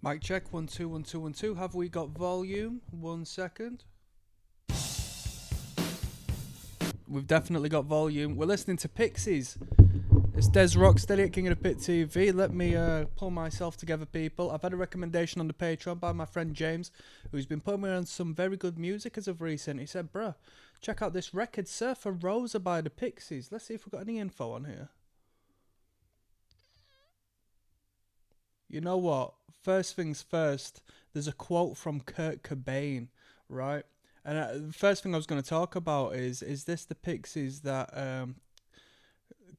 Mic check, 1 2 1 2 1 2. Have we got volume? 1 second. We've definitely got volume. We're listening to Pixies. It's Des ROCKSTEADY at King of the Pit TV. Let me pull myself together, people. I've had a recommendation on the Patreon by my friend James, who's been putting me on some very good music as of recent. He said, bruh, check out this record, Surfer Rosa by the Pixies. Let's see if we've got any info on here. You know what? First things first, there's a quote from Kurt Cobain, right? And the first thing I was going to talk about is this the Pixies that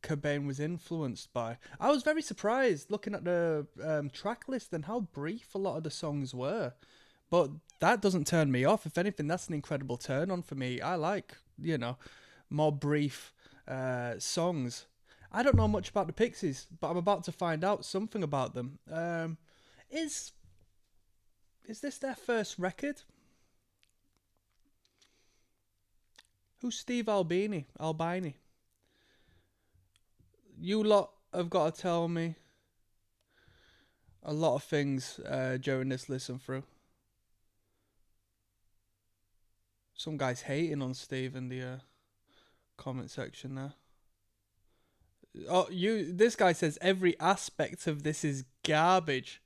Cobain was influenced by? I was very surprised looking at the track list and how brief a lot of the songs were. But that doesn't turn me off. If anything, that's an incredible turn on for me. I like, more brief songs. I don't know much about the Pixies, but I'm about to find out something about them. Is this their first record? Who's Steve Albini? You lot have got to tell me a lot of things during this listen through. Some guy's hating on Steve in the comment section there. Oh, this guy says every aspect of this is garbage.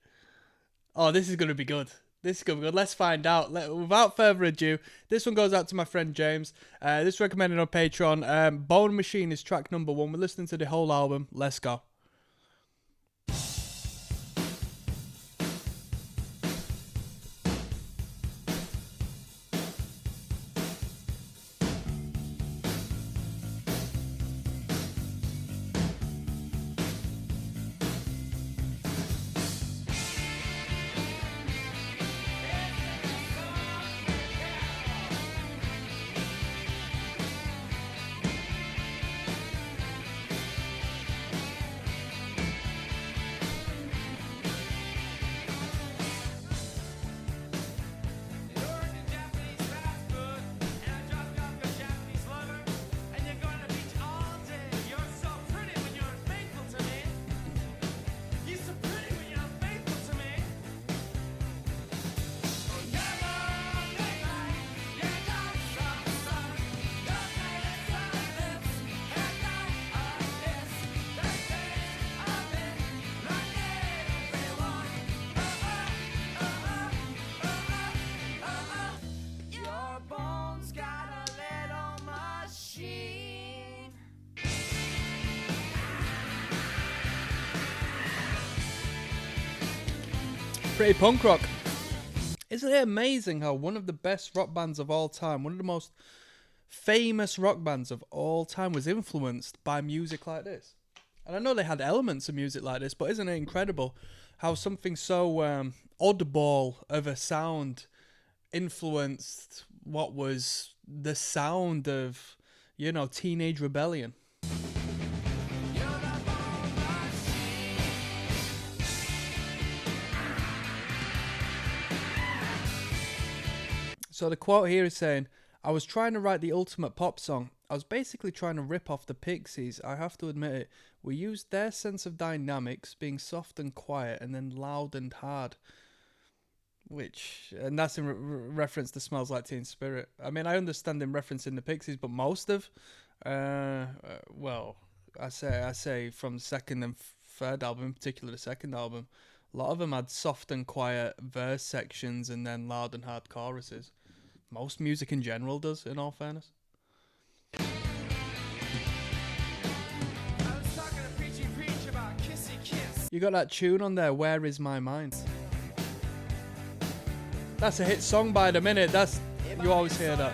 Oh, this is going to be good. Let's find out. Without further ado, this one goes out to my friend James. This is recommended on Patreon. Bone Machine is track number 1. We're listening to the whole album. Let's go. Pretty punk rock. Isn't it amazing how one of the best rock bands of all time, one of the most famous rock bands of all time, was influenced by music like this? And I know they had elements of music like this, but isn't it incredible how something so oddball of a sound influenced what was the sound of, Teenage Rebellion? So the quote here is saying, I was trying to write the ultimate pop song. I was basically trying to rip off the Pixies. I have to admit it. We used their sense of dynamics, being soft and quiet, and then loud and hard. And that's in reference to Smells Like Teen Spirit. I mean, I understand him referencing the Pixies, but most of, I say from the second and third album, in particular the second album, a lot of them had soft and quiet verse sections and then loud and hard choruses. Most music in general does, in all fairness. I was talking to Preach about Kissy Kiss. You got that tune on there, Where Is My Mind? That's a hit song by the minute. You always hear that.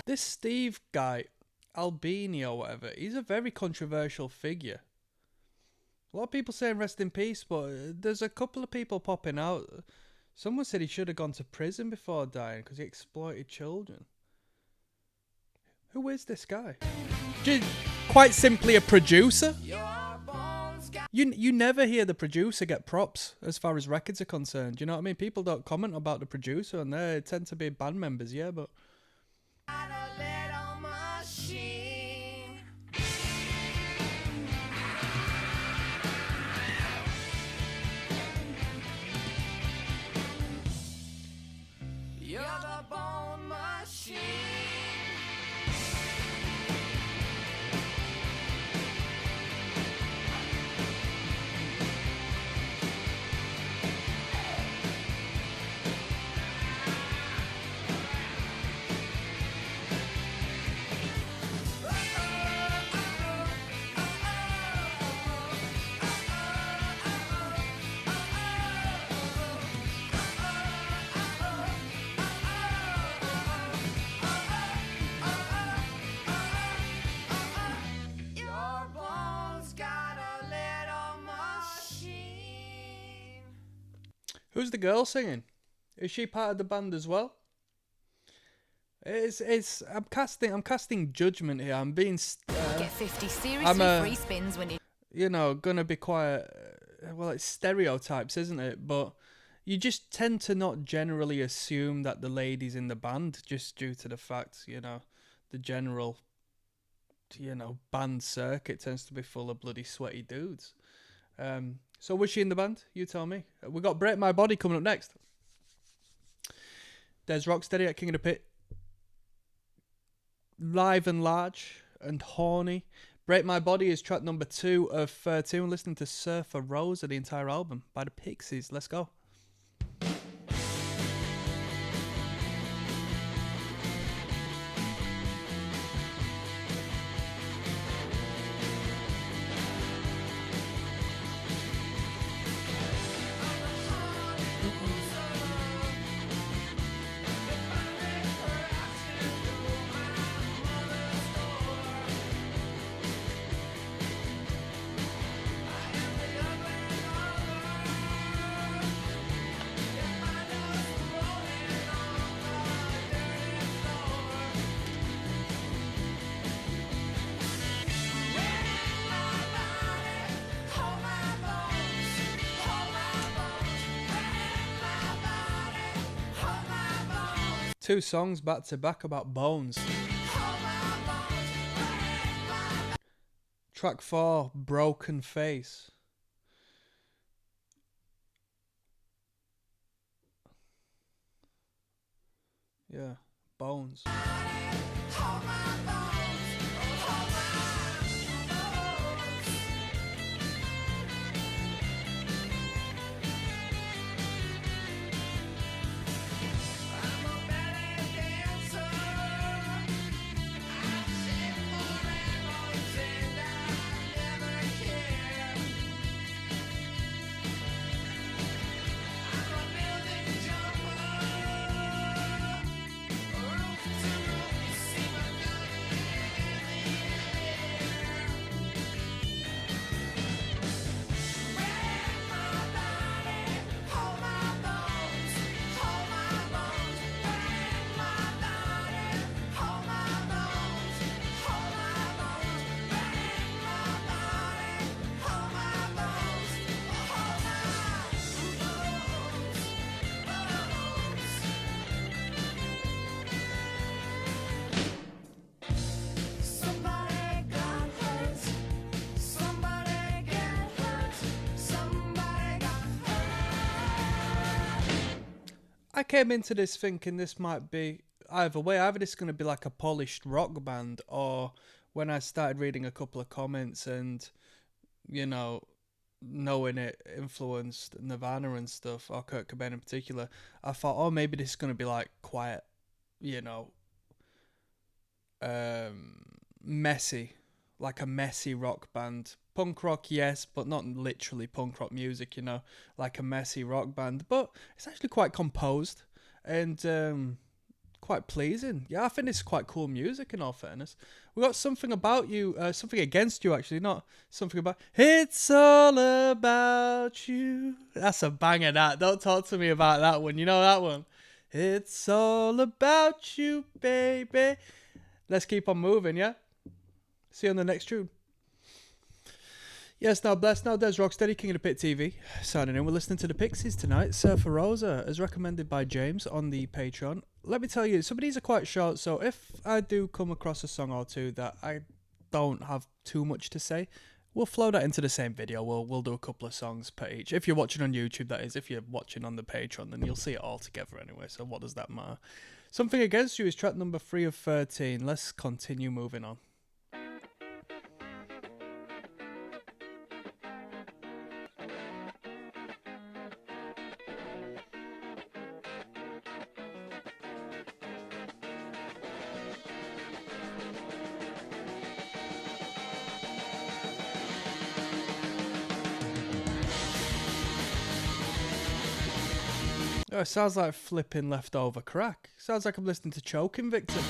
This Steve guy, Albini or whatever, he's a very controversial figure. A lot of people saying rest in peace, but there's a couple of people popping out. Someone said he should have gone to prison before dying because he exploited children. Who is this guy? quite simply a producer. You never hear the producer get props as far as records are concerned. You know what I mean? People don't comment about the producer, and they tend to be band members, yeah, but... You're the bone machine. Your bones got a little machine. Who's the girl singing? Is she part of the band as well? I'm casting judgment here. I'm being Get 50 I'm seriously free spins when you gonna be quite well, it's stereotypes, isn't it? But you just tend to not generally assume that the lady's in the band just due to the fact, the general band circuit tends to be full of bloody sweaty dudes. So was she in the band? You tell me. We got Break My Body coming up next. There's Rocksteady at King of the Pit. Live and large and horny. Break My Body is track number 2 of 13. We're listening to Surfer Rosa, the entire album by the Pixies. Let's go. Two songs back to back about bones. Track 4, Broken Face. Yeah, bones. I came into this thinking this might be either way. Either this is going to be like a polished rock band, or when I started reading a couple of comments and, knowing it influenced Nirvana and stuff, or Kurt Cobain in particular, I thought, oh, maybe this is going to be like quite, messy, like a messy rock band. Punk rock, yes, but not literally punk rock music, like a messy rock band. But it's actually quite composed and quite pleasing. Yeah, I think it's quite cool music, in all fairness. We got Something About You, Something Against You, actually, not Something About... It's all about you. That's a banger, that. Don't talk to me about that one. You know that one? It's all about you, baby. Let's keep on moving, yeah? See you on the next tune. Yes, now blessed. Now there's ROCKSTEADY, King of the Pit TV, signing in. We're listening to the Pixies tonight. Surfer Rosa, as recommended by James on the Patreon. Let me tell you, some of these are quite short, so if I do come across a song or two that I don't have too much to say, we'll flow that into the same video. We'll do a couple of songs per each. If you're watching on YouTube, that is. If you're watching on the Patreon, then you'll see it all together anyway, so what does that matter? Something Against You is track number 3 of 13. Let's continue moving on. Oh, it sounds like flipping leftover crack. Sounds like I'm listening to Choking Victim.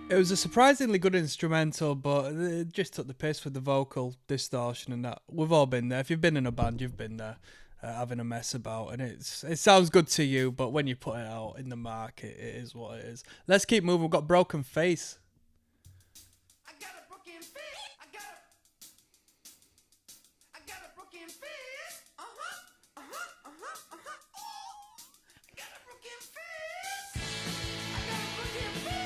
It was a surprisingly good instrumental, but it just took the piss with the vocal distortion and that. We've all been there. If you've been in a band, you've been there, having a mess about, and it sounds good to you, but when you put it out in the market, it is what it is. Let's keep moving. We've got Broken Face. I got a broken face. I got a broken face. I got a broken face. I got a broken face. I got a broken face.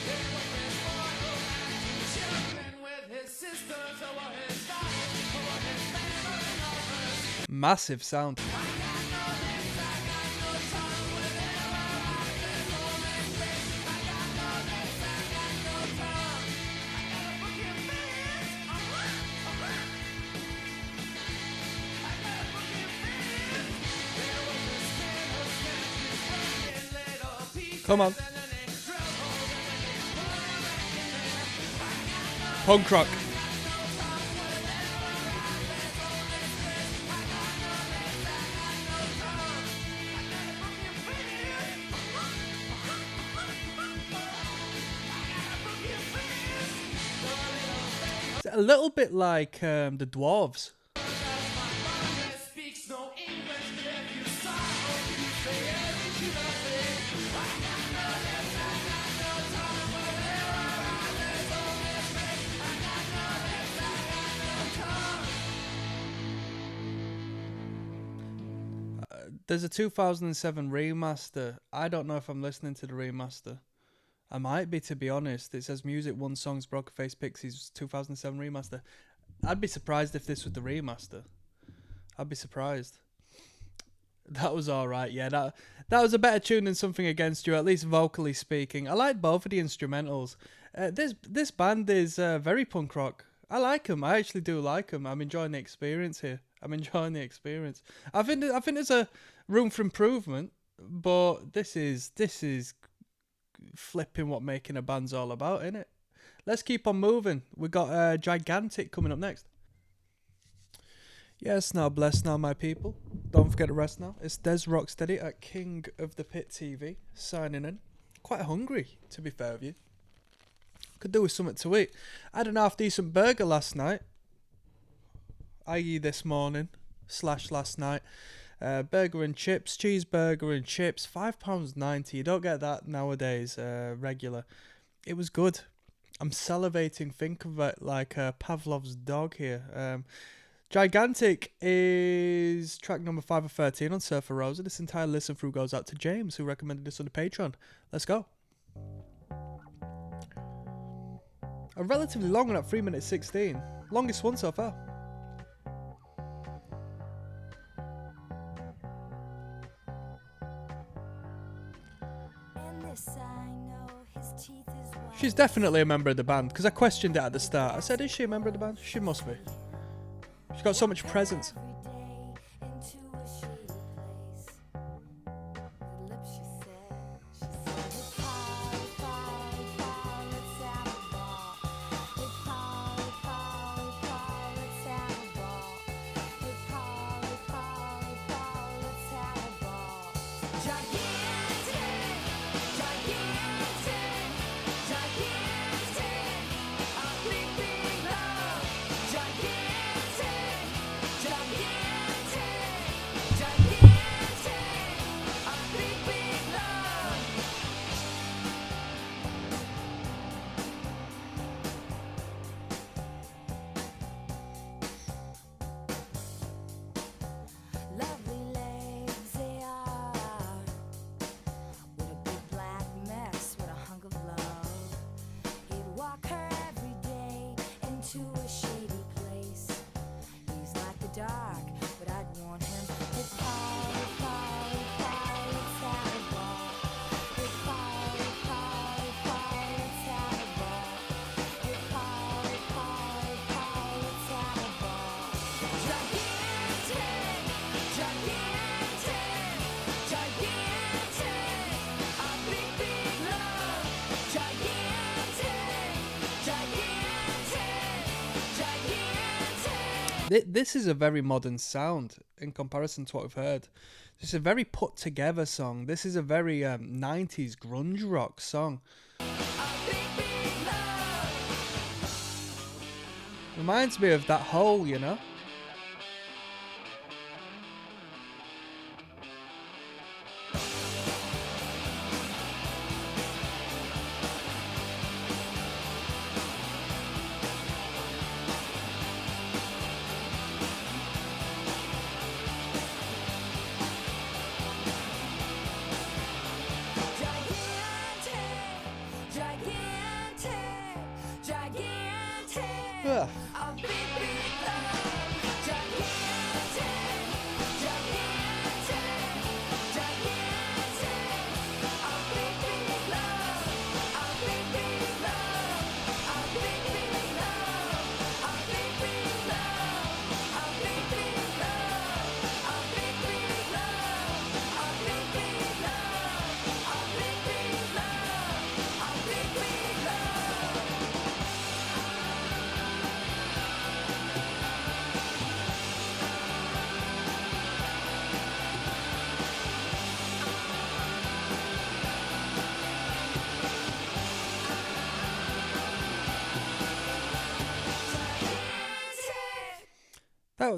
There was this boy who had children with his sisters over his daughters, over his family and over his Massive sound. Come on. Punk rock. It's a little bit like the Dwarves. There's a 2007 remaster. I don't know if I'm listening to the remaster. I might be, to be honest. It says Music 1 Songs Broken Face Pixies 2007 remaster. I'd be surprised if this was the remaster. I'd be surprised. That was alright, yeah. That was a better tune than Something Against You, at least vocally speaking. I like both of the instrumentals. This band is very punk rock. I like them. I actually do like them. I'm enjoying the experience here. I think there's a room for improvement, but this is flipping what making a band's all about, innit? Let's keep on moving. We got Gigantic coming up next. Yes, now bless now, my people. Don't forget to rest now. It's Des ROCKSTEADY at King of the Pit TV signing in. Quite hungry, to be fair with you. Could do with something to eat. I had an half decent burger last night, i.e. this morning / last night. Burger and chips, cheeseburger and chips, £5.90. You don't get that nowadays, regular. It was good. I'm salivating. Think of it like Pavlov's dog here. Gigantic is track number 5 of 13 on Surfer Rosa. This entire listen through goes out to James, who recommended this on the Patreon. Let's go. A relatively long one at 3 minutes 16. Longest one so far. She's definitely a member of the band, because I questioned it at the start. I said, is she a member of the band? She must be. She's got so much presence. This is a very modern sound in comparison to what we've heard. This is a very put together song. This is a very 90s grunge rock song. Reminds me of That Hole, you know?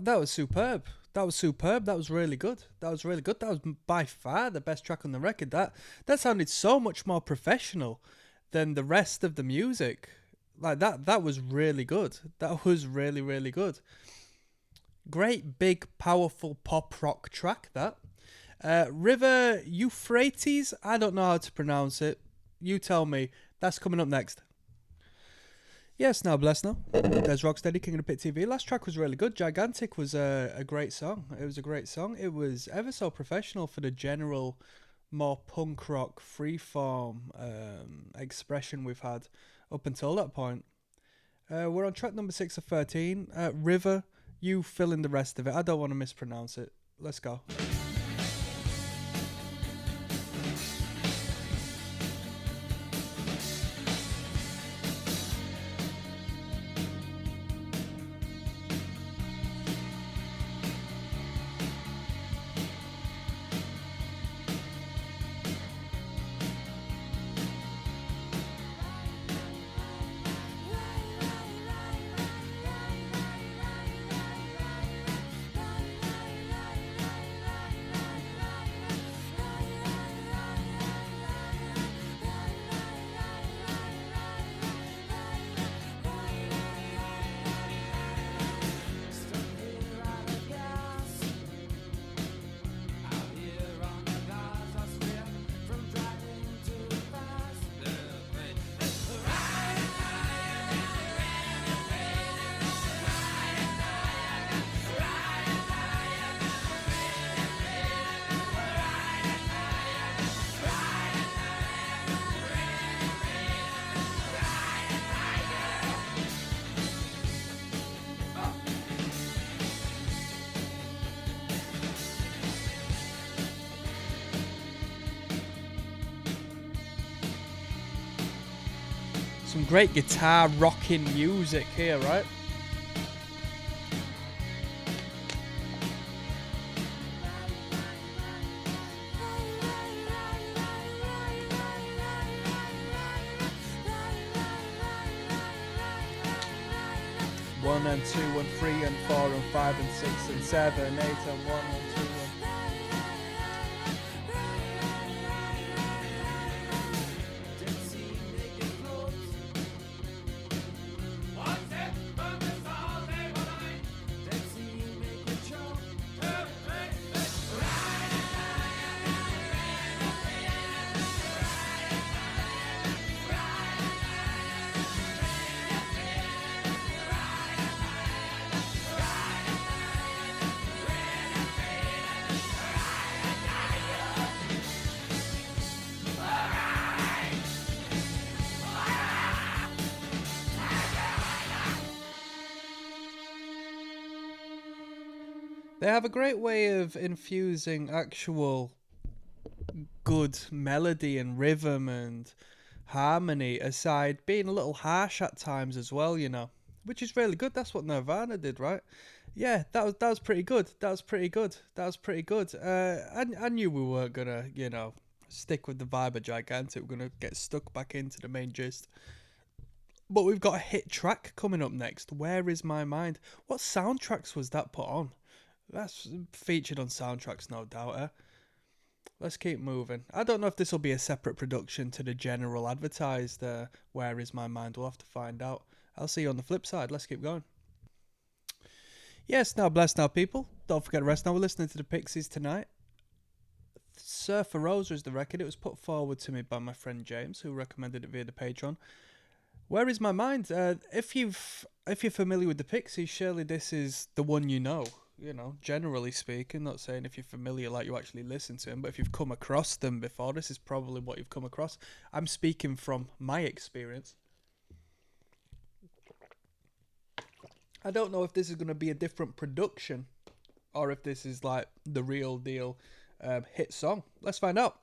That was superb. That was superb. That was really good. That was really good. That was by far the best track on the record. That sounded so much more professional than the rest of the music. Like that was really good. That was really, really good. Great big powerful pop rock track that. River Euphrates, I don't know how to pronounce it. You tell me. That's coming up next. Yes, now bless now. There's Rocksteady, King of the Pit TV. Last track was really good. Gigantic was a great song. It was a great song. It was ever so professional for the general, more punk rock, freeform expression we've had up until that point. We're on track number 6 of 13. River, you fill in the rest of it. I don't want to mispronounce it. Let's go. Some great guitar rocking music here, right? One and two and three and four and five and six and seven, 8 and 1 and 2 and... They have a great way of infusing actual good melody and rhythm and harmony aside being a little harsh at times as well, you know, which is really good. That's what Nirvana did, right? Yeah, that was pretty good. That was pretty good. I knew we weren't gonna, you know, stick with the vibe of Gigantic. We're gonna get stuck back into the main gist. But we've got a hit track coming up next. Where Is My Mind? What soundtracks was that put on? That's featured on soundtracks, no doubt. Let's keep moving. I don't know if this will be a separate production to the general advertised Where Is My Mind. We'll have to find out. I'll see you on the flip side. Let's keep going. Yes, now bless now, people. Don't forget to rest now. We're listening to the Pixies tonight. Surfer Rosa is the record. It was put forward to me by my friend James, who recommended it via the Patreon. Where Is My Mind? If you're familiar with the Pixies, surely this is the one you know. You know, generally speaking, not saying if you're familiar like you actually listen to them, but if you've come across them before, this is probably what you've come across. I'm speaking from my experience. I don't know if this is going to be a different production or if this is like the real deal hit song. Let's find out.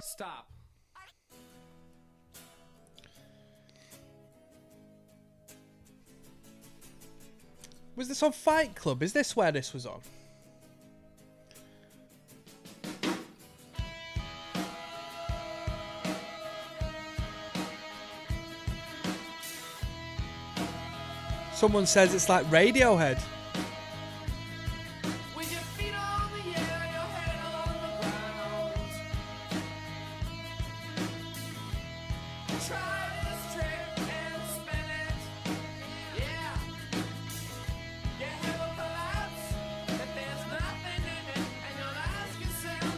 Stop. Was this on Fight Club? Is this where this was on? Someone says it's like Radiohead. With your feet on the air, your head on the ground. Try this trick and spin it. Yeah. Your head will collapse if there's nothing in it, and you'll ask yourself,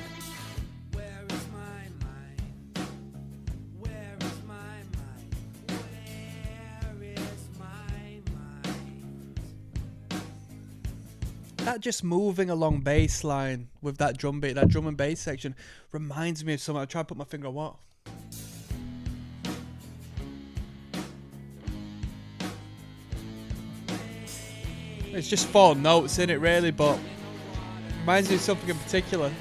where is my mind? Where is my mind? Where is my mind? That just moving along bass line with that drum beat, that drum and bass section reminds me of something. I try to put my finger on what. It's just 4 notes in it really, but reminds me of something in particular.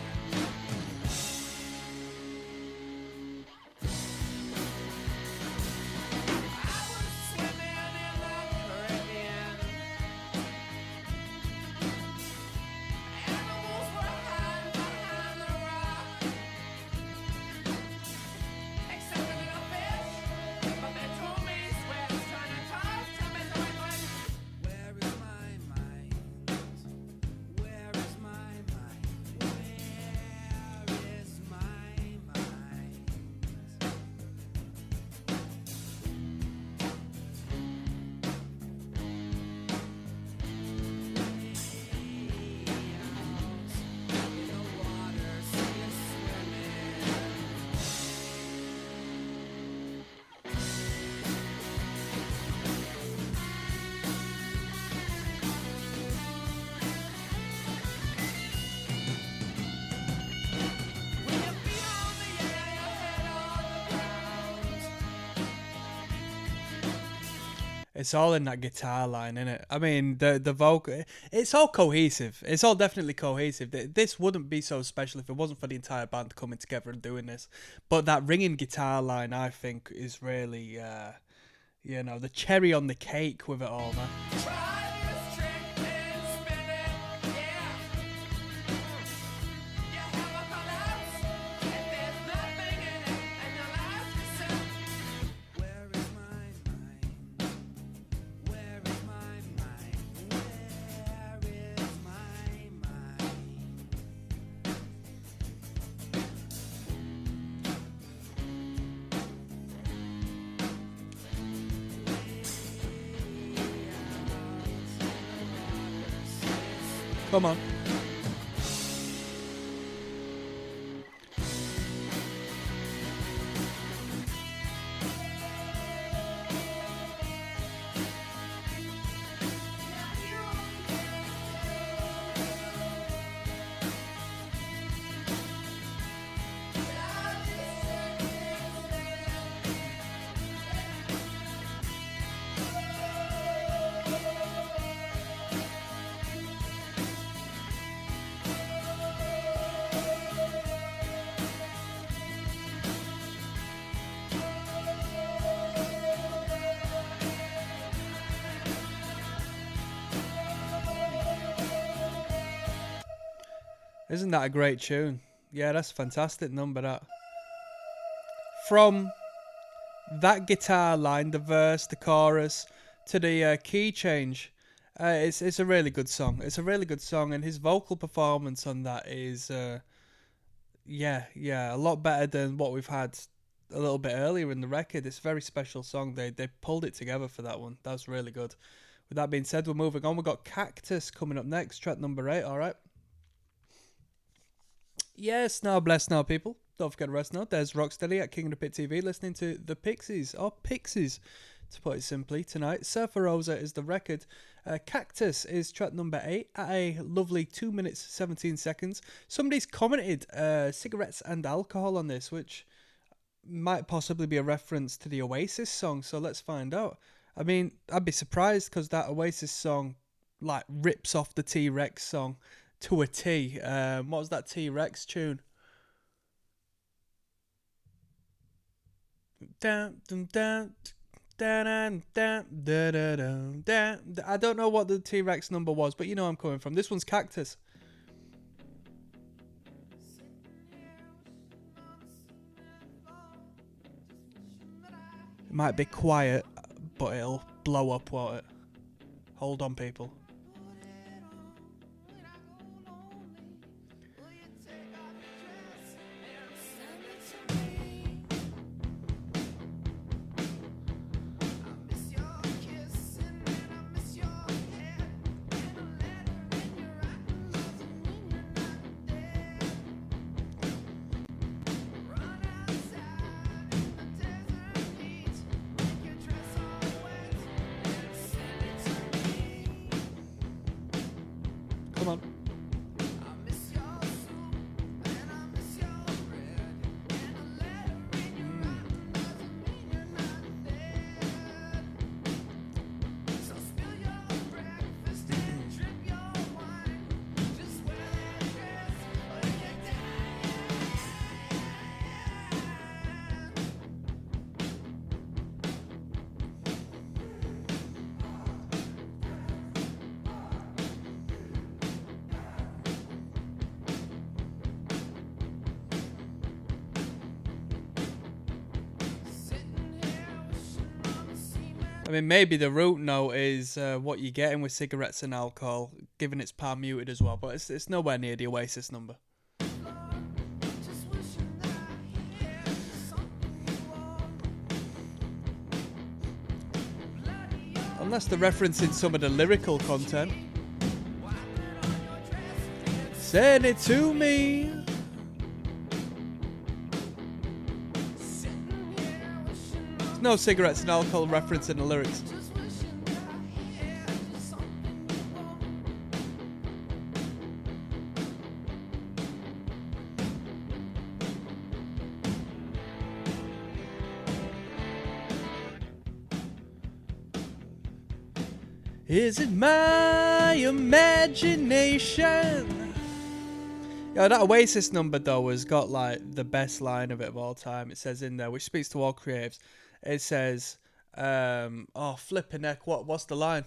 It's all in that guitar line, isn't it? I mean, the vocal, it's all cohesive. It's all definitely cohesive. This wouldn't be so special if it wasn't for the entire band coming together and doing this. But that ringing guitar line, I think, is really, the cherry on the cake with it all, man. Try this trick and spin it, yeah. You have a collapse, and there's nothing in it, and you'll ask yourself, where is my mind? Where is my mind? Where is my mind? Come on. Isn't that a great tune? Yeah, that's a fantastic number, that. From that guitar line, the verse, the chorus, to the key change, it's a really good song. It's a really good song, and his vocal performance on that is, a lot better than what we've had a little bit earlier in the record. It's a very special song. They pulled it together for that one. That was really good. With that being said, we're moving on. We've got Cactus coming up next, track number 8, alright? Yes, now bless now, people. Don't forget to rest now. There's Rocksteady at King of the Pit TV listening to the Pixies, or Pixies, to put it simply, tonight. Surfer Rosa is the record. Cactus is track number 8 at a lovely 2 minutes 17 seconds. Somebody's commented cigarettes and alcohol on this, which might possibly be a reference to the Oasis song, so let's find out. I mean, I'd be surprised because that Oasis song like rips off the T-Rex song to a T. What was that T-Rex tune? I don't know what the T-Rex number was, but you know I'm coming from. This one's Cactus. It might be quiet, but it'll blow up, won't it? Hold on, people. Come on. I mean, maybe the root note is what you're getting with cigarettes and alcohol, given it's palm muted as well, but it's nowhere near the Oasis number. Unless they're referencing some of the lyrical content. Send it to me. There's no cigarettes and alcohol reference in the lyrics. Is it my imagination? Yeah, that Oasis number though has got like the best line of it of all time. It says in there, which speaks to all creatives. It says, oh flipping heck, what's the line?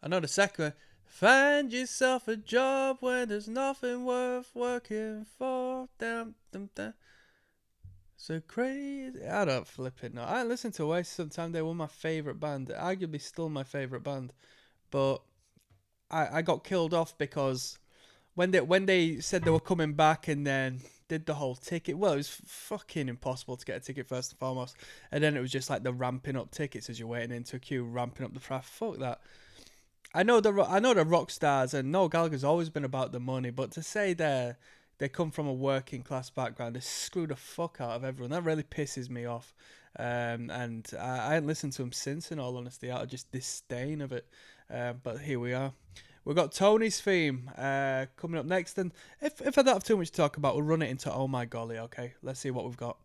I know the second one. Find yourself a job when there's nothing worth working for. Damn, damn, damn. So crazy. I don't flipping know. I listen to Oasis sometimes. They were my favourite band. Arguably still my favourite band. But I got killed off because when they said they were coming back and then did the whole ticket. Well, it was fucking impossible to get a ticket first and foremost. And then it was just like the ramping up tickets as you're waiting into a queue, ramping up the traffic. Fuck that. I know the rock stars, and Noel Gallagher's always been about the money, but to say they come from a working class background, they screw the fuck out of everyone. That really pisses me off. And I ain't listened to him since, in all honesty, out of just disdain of it. But here we are. We've got Tony's theme coming up next, and if I don't have too much to talk about, we'll run it into Oh My Golly, okay? Let's see what we've got.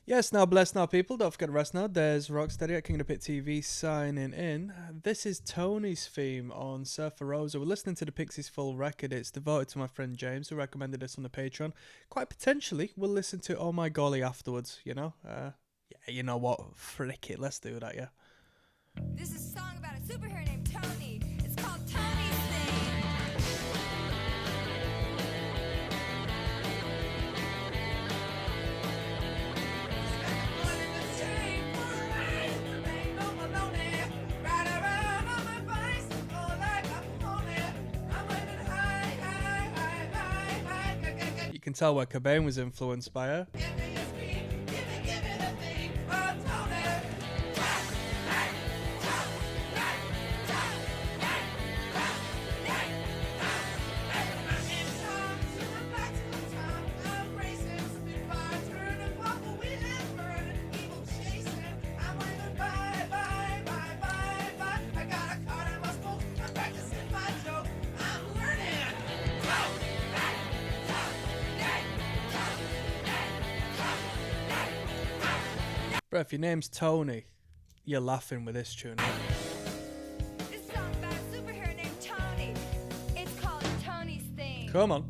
Yes, now bless now people, don't forget to rest now. There's Rocksteady at King of the Pit TV signing in. This is Tony's theme on Surfer Rosa. We're listening to the Pixies full record. It's devoted to my friend James, who recommended this on the Patreon. Quite potentially, we'll listen to Oh My Golly afterwards, you know? Yeah, you know what? Frick it, let's do that, yeah. This is a song about a superhero named Tony. It's called Tony's Thing. You can tell where Cobain was influenced by her. Bro, if your name's Tony, you're laughing with this tune. This is a song about a superhero named Tony. It's called Tony's Thing. Come on.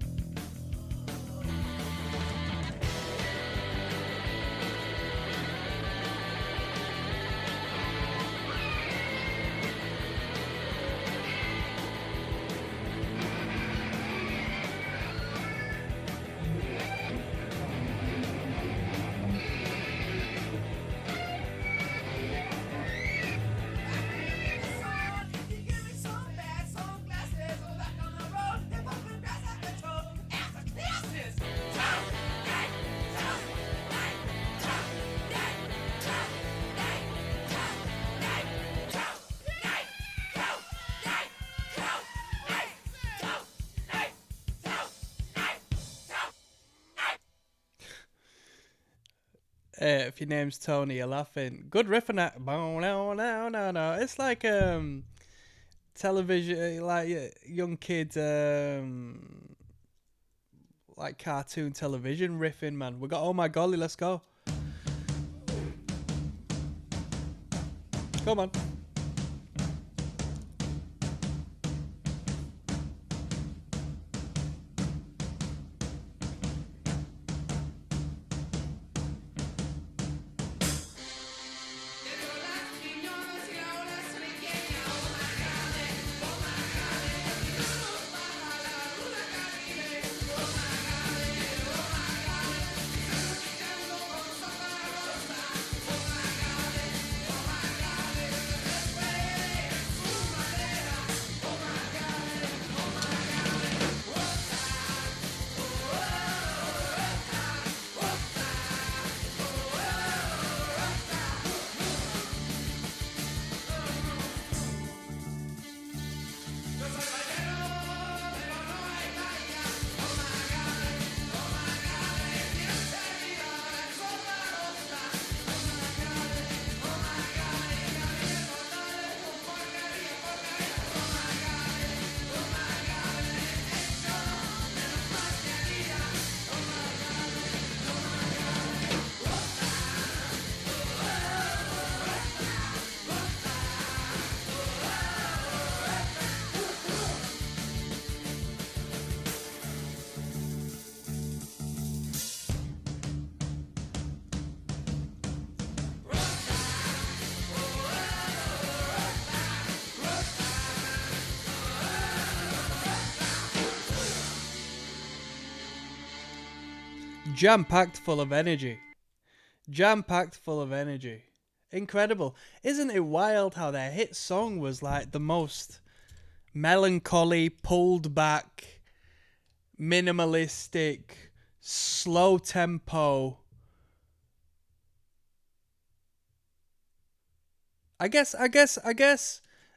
If your name's Tony, you're laughing. Good riff on that. No. It's like television, like young kids, like cartoon television riffing, man. We got Oh My Golly, let's go. Come on. Jam-packed full of energy. Jam-packed full of energy. Incredible. Isn't it wild how their hit song was like the most melancholy, pulled back, minimalistic, slow tempo. I guess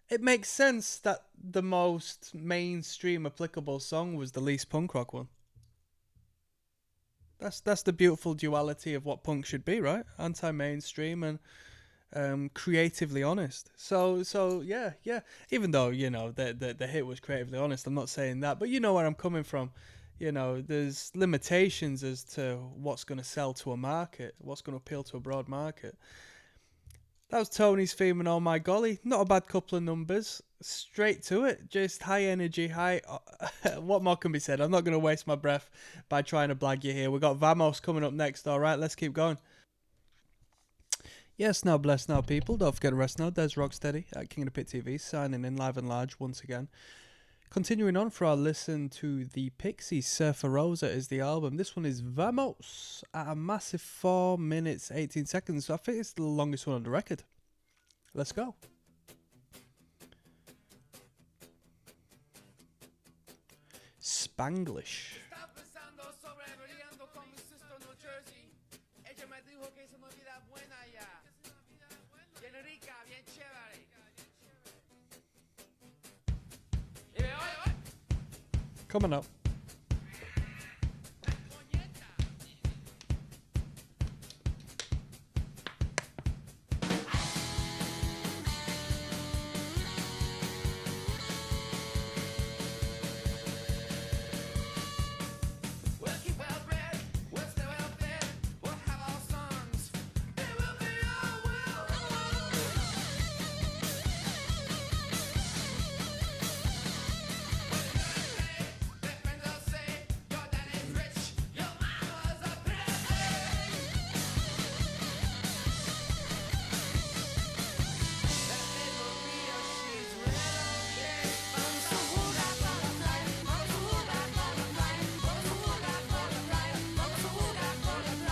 it makes sense that the most mainstream applicable song was the least punk rock one. That's the beautiful duality of what punk should be, right? Anti-mainstream and creatively honest. So yeah. Even though, you know, the hit was creatively honest, I'm not saying that, but you know where I'm coming from. You know, there's limitations as to what's going to sell to a market, what's going to appeal to a broad market. That was Tony's theme and oh my golly, not a bad couple of numbers. Straight to it, just high energy, high. What more can be said? I'm not going to waste my breath by trying to blag you here. We've got Vamos coming up next, all right? Let's keep going. Yes, now bless now people. Don't forget to rest now. There's Rocksteady at King of the Pit TV, signing in live and large once again. Continuing on for our listen to the Pixies, Surfer Rosa is the album. This one is Vamos at a massive 4 minutes 18 seconds. So I think it's the longest one on the record. Let's go. Spanglish. Estaba pensando sobreviviendo con mi sister en New Jersey. Ella me dijo que es una vida buena allá. Bien rica, bien chévere. Y me oye, Coming up. we'll keep well bred, we'll stay well fed, we'll have our songs. It will be our will. Their friends will say, your daddy's rich, your mama's a bitch. That little Rita, she's real okay. So who got butterfly? So who got butterfly? So who got butterfly? So who got butterfly? So who got butterfly?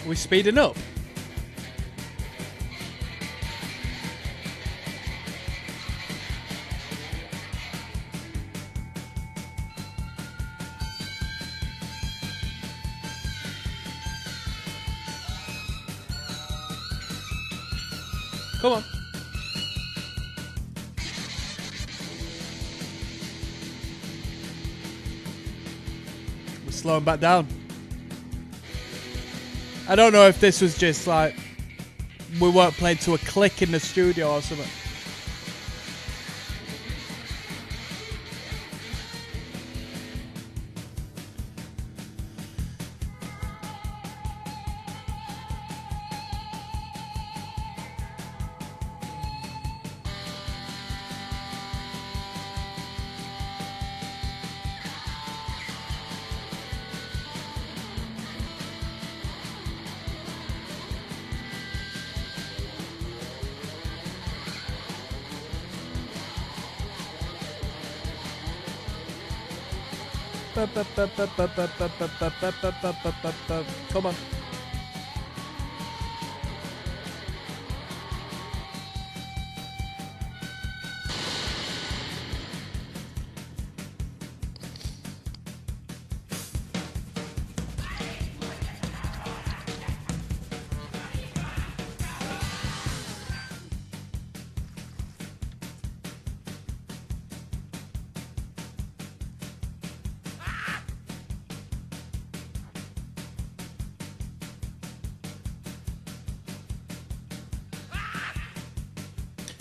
We speeding up. Come on. We're slowing back down. I don't know if this was just like we weren't played to a click in the studio or something. Come on.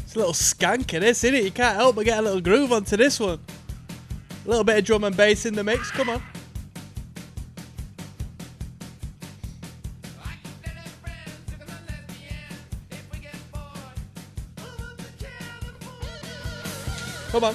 It's a little skank in this, isn't it? You can't help but get a little groove onto this one. A little bit of drum and bass in the mix, come on. Come on.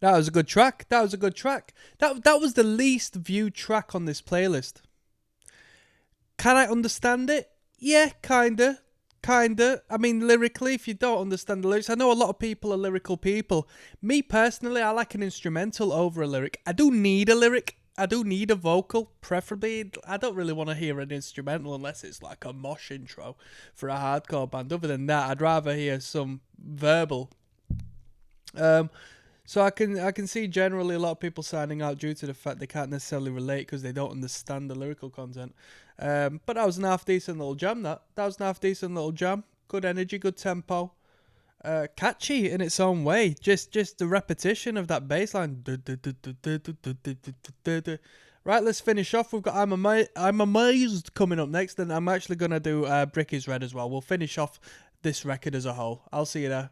That was a good track. That was a good track. That was the least viewed track on this playlist. Can I understand it? Yeah, kinda. Kinda. I mean, lyrically, if you don't understand the lyrics, I know a lot of people are lyrical people. Me personally, I like an instrumental over a lyric. I do need a lyric. I do need a vocal, preferably. I don't really want to hear an instrumental unless it's like a mosh intro for a hardcore band. Other than that, I'd rather hear some verbal. So I can see generally a lot of people signing out due to the fact they can't necessarily relate because they don't understand the lyrical content. But that was an half decent little jam. That was an half decent little jam. Good energy, good tempo, catchy in its own way. Just the repetition of that bass line. Right, let's finish off. We've got I'm Amazed coming up next, and I'm actually gonna do Brick is Red as well. We'll finish off this record as a whole. I'll see you there.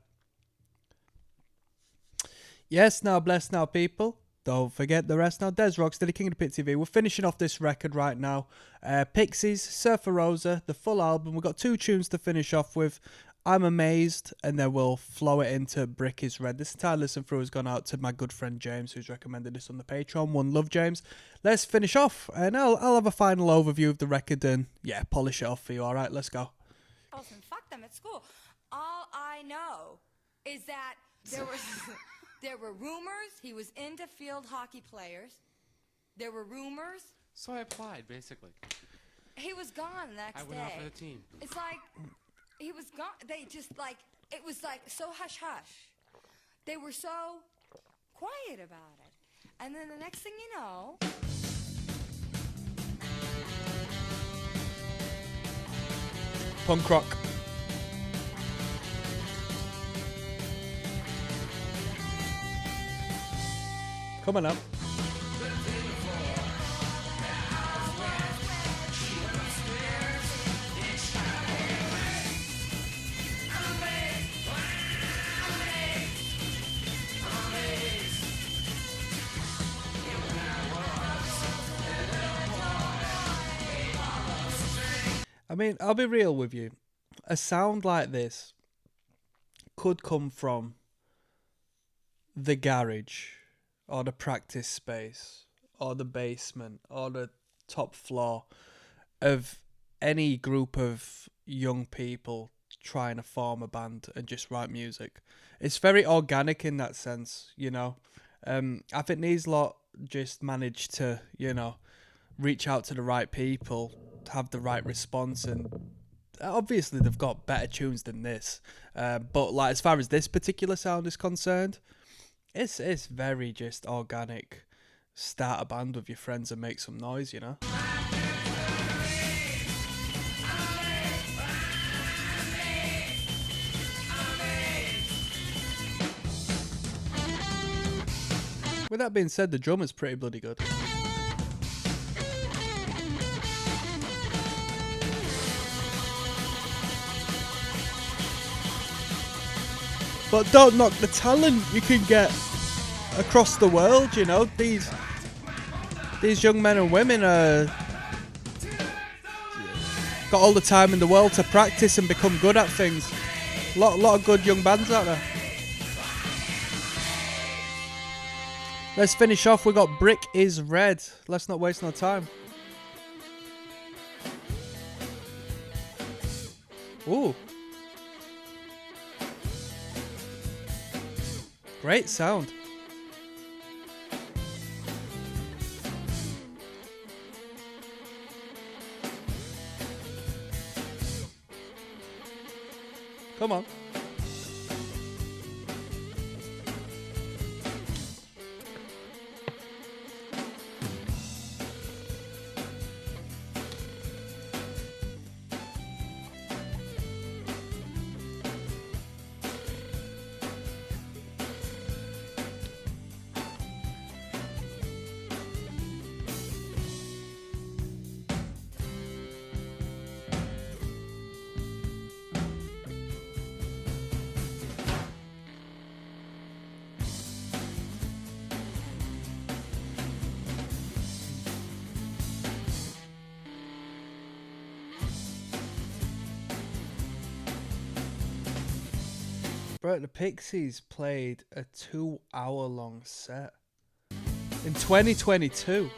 Yes, now bless now, people. Don't forget the rest now. Des Rocksteady, King of the Pit TV. We're finishing off this record right now. Pixies, Surfer Rosa, the full album. We've got 2 tunes to finish off with. I'm Amazed, and then we'll flow it into Brick is Red. This entire listen through has gone out to my good friend James, who's recommended this on the Patreon. One love, James. Let's finish off, and I'll have a final overview of the record and, yeah, polish it off for you. All right, let's go. And fuck them at school. All I know is that there was... There were rumors he was into field hockey players. There were rumors. So I applied, basically. He was gone the next day. I went off for the team. It's like, he was gone. They just like, it was like so hush-hush. They were so quiet about it. And then the next thing you know... Punk rock. Come on up. I mean, I'll be real with you. A sound like this could come from the garage, or the practice space, or the basement, or the top floor of any group of young people trying to form a band and just write music. It's very organic in that sense, you know. I think these lot just managed to, you know, reach out to the right people, have the right response, and obviously they've got better tunes than this. But like as far as this particular sound is concerned, it's very just organic. Start a band with your friends and make some noise, you know. With that being said, the drummer's pretty bloody good. But don't knock the talent you can get across the world, you know. These young men and women got all the time in the world to practice and become good at things. Lot of good young bands out there. Let's finish off. We got Brick is Red. Let's not waste no time. Ooh. Great sound. Come on. Bro, the Pixies played a 2-hour-long set in 2022.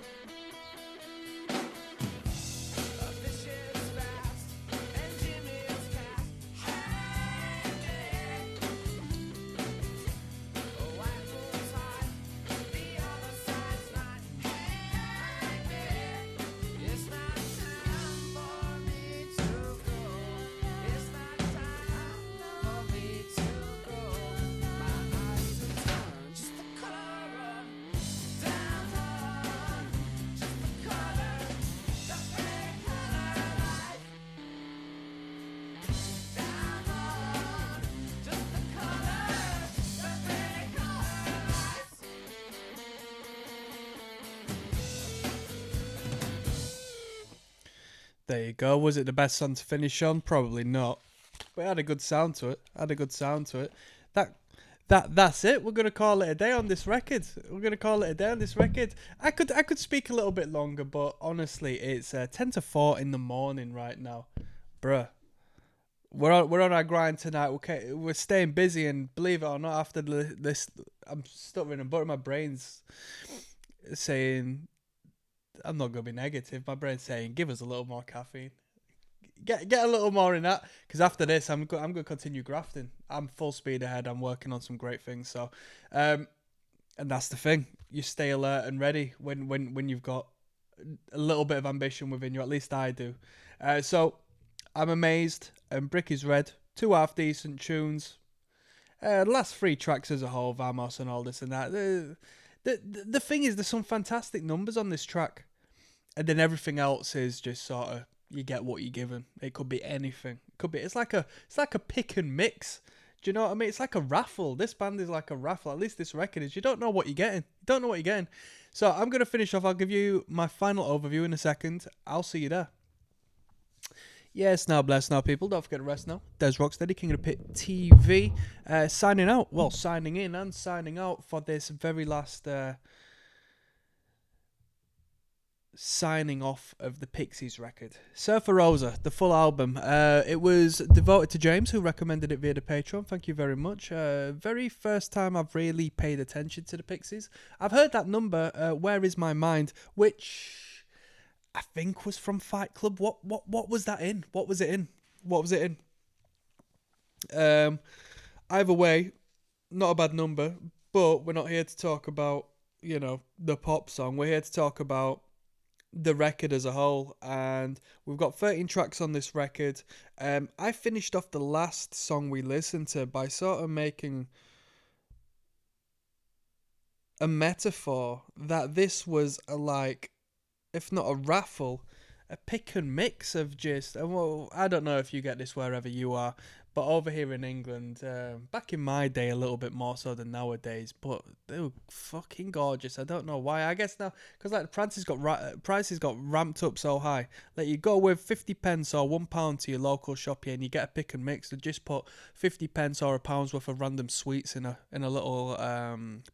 There you go. Was it the best song to finish on? Probably not. But it had a good sound to it. That's it. We're gonna call it a day on this record. I could speak a little bit longer, but honestly, it's 10 to 4 in the morning right now, bruh. We're on our grind tonight. Okay, we're staying busy, and believe it or not, after this, I'm stuttering and buttering. My brain's saying, I'm not gonna be negative. My brain's saying, give us a little more caffeine. Get a little more in that, because after this, I'm gonna continue grafting. I'm full speed ahead. I'm working on some great things. So, and that's the thing. You stay alert and ready when you've got a little bit of ambition within you. At least I do. So I'm amazed. And Brick is Red. 2 half decent tunes. Last 3 tracks as a whole, Vamos and all this and that. The thing is, there's some fantastic numbers on this track, and then everything else is just sort of, you get what you're given. It could be anything. It's like a pick and mix. Do you know what I mean? It's like a raffle. This band is like a raffle. At least this record is. You don't know what you're getting. So I'm gonna finish off. I'll give you my final overview in a second. I'll see you there. Yes, now bless now, people. Don't forget to rest now. There's Rocksteady, King of the Pit TV, signing out. Well, signing in and signing out for this very last signing off of the Pixies record. Surfer Rosa, the full album. It was devoted to James, who recommended it via the Patreon. Thank you very much. Very first time I've really paid attention to the Pixies. I've heard that number, Where Is My Mind, which I think was from Fight Club. What was that in? What was it in? Either way, not a bad number, but we're not here to talk about, the pop song. We're here to talk about the record as a whole, and we've got 13 tracks on this record. I finished off the last song we listened to by sort of making a metaphor that this was if not a raffle, a pick and mix of just, well, I don't know if you get this wherever you are, but over here in England, back in my day a little bit more so than nowadays, but they were fucking gorgeous. I don't know why. I guess now, because the prices got ramped up so high, you go with 50 pence or £1 to your local shop here and you get a pick and mix. They just put 50 pence or £1 worth of random sweets in a little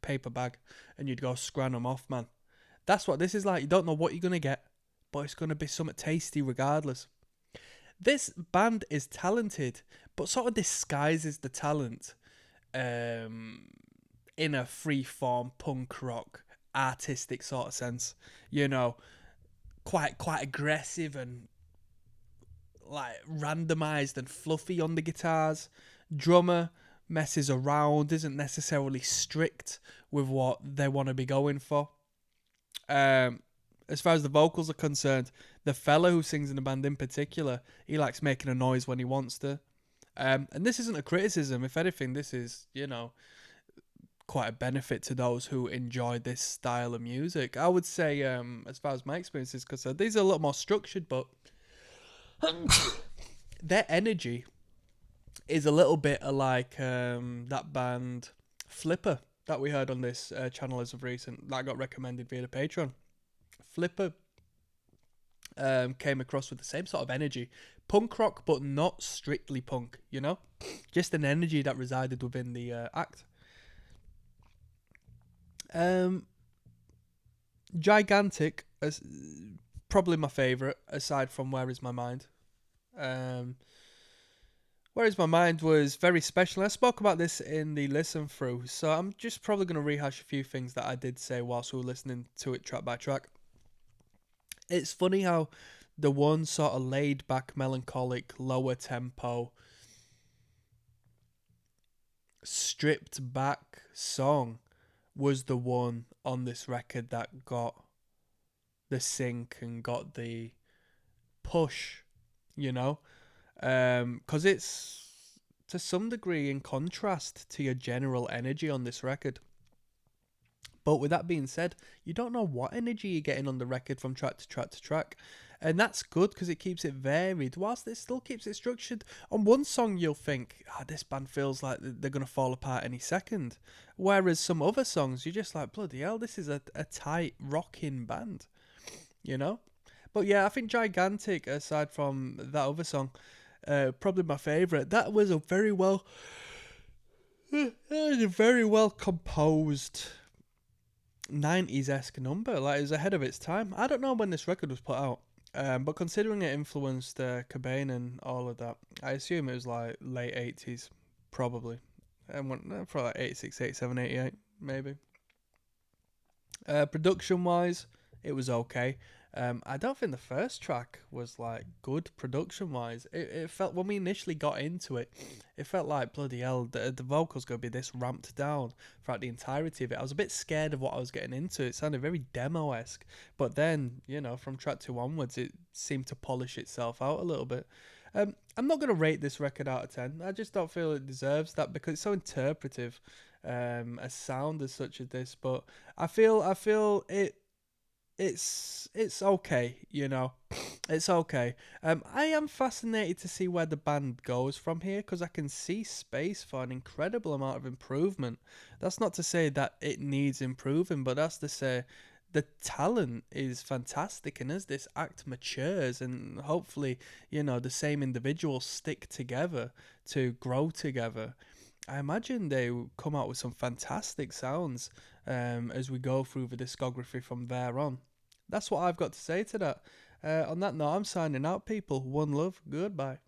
paper bag, and you'd go scran them off, man. That's what this is like. You don't know what you're going to get, but it's going to be something tasty regardless. This band is talented, but sort of disguises the talent in a free-form punk rock, artistic sort of sense. Quite aggressive and randomized and fluffy on the guitars. Drummer messes around, isn't necessarily strict with what they want to be going for. As far as the vocals are concerned, the fella who sings in the band in particular, he likes making a noise when he wants to. And this isn't a criticism. If anything, this is, quite a benefit to those who enjoy this style of music. I would say, as far as my experience is concerned, these are a lot more structured, but their energy is a little bit like that band Flipper that we heard on this channel as of recent, that got recommended via the Patreon. Flipper came across with the same sort of energy. Punk rock, but not strictly punk, Just an energy that resided within the act. Gigantic, probably my favourite, aside from Where Is My Mind. Whereas My Mind was very special. I spoke about this in the listen through, so I'm just probably going to rehash a few things that I did say whilst we were listening to it track by track. It's funny how the one sort of laid back, melancholic, lower tempo, stripped back song was the one on this record that got the sync and got the push, you know? Because it's to some degree in contrast to your general energy on this record. But with that being said, you don't know what energy you're getting on the record from track to track to track. And that's good because it keeps it varied, whilst it still keeps it structured. On one song, you'll think, this band feels like they're going to fall apart any second. Whereas some other songs, you're just like, bloody hell, this is a tight, rocking band, you know? But yeah, I think Gigantic, aside from that other song, probably my favourite. That was a very well composed 90s-esque number. Like, it was ahead of its time. I don't know when this record was put out, but considering it influenced Cobain and all of that, I assume it was like late 80s, probably. And probably like 86, 87, 88, maybe. Production-wise, it was okay. I don't think the first track was like good production-wise. It felt, when we initially got into it, it felt like, bloody hell, the vocals going to be this ramped down throughout the entirety of it. I was a bit scared of what I was getting into. It sounded very demo-esque. But then, from track 2 onwards, it seemed to polish itself out a little bit. I'm not going to rate this record out of 10. I just don't feel it deserves that because it's so interpretive, a sound as such as this. But I feel it's okay, it's okay. I am fascinated to see where the band goes from here because I can see space for an incredible amount of improvement. That's not to say that it needs improving, but that's to say the talent is fantastic, and as this act matures and hopefully the same individuals stick together to grow together, I imagine they will come out with some fantastic sounds as we go through the discography from there on. That's what I've got to say to that. On that note, I'm signing out, people. One love. Goodbye.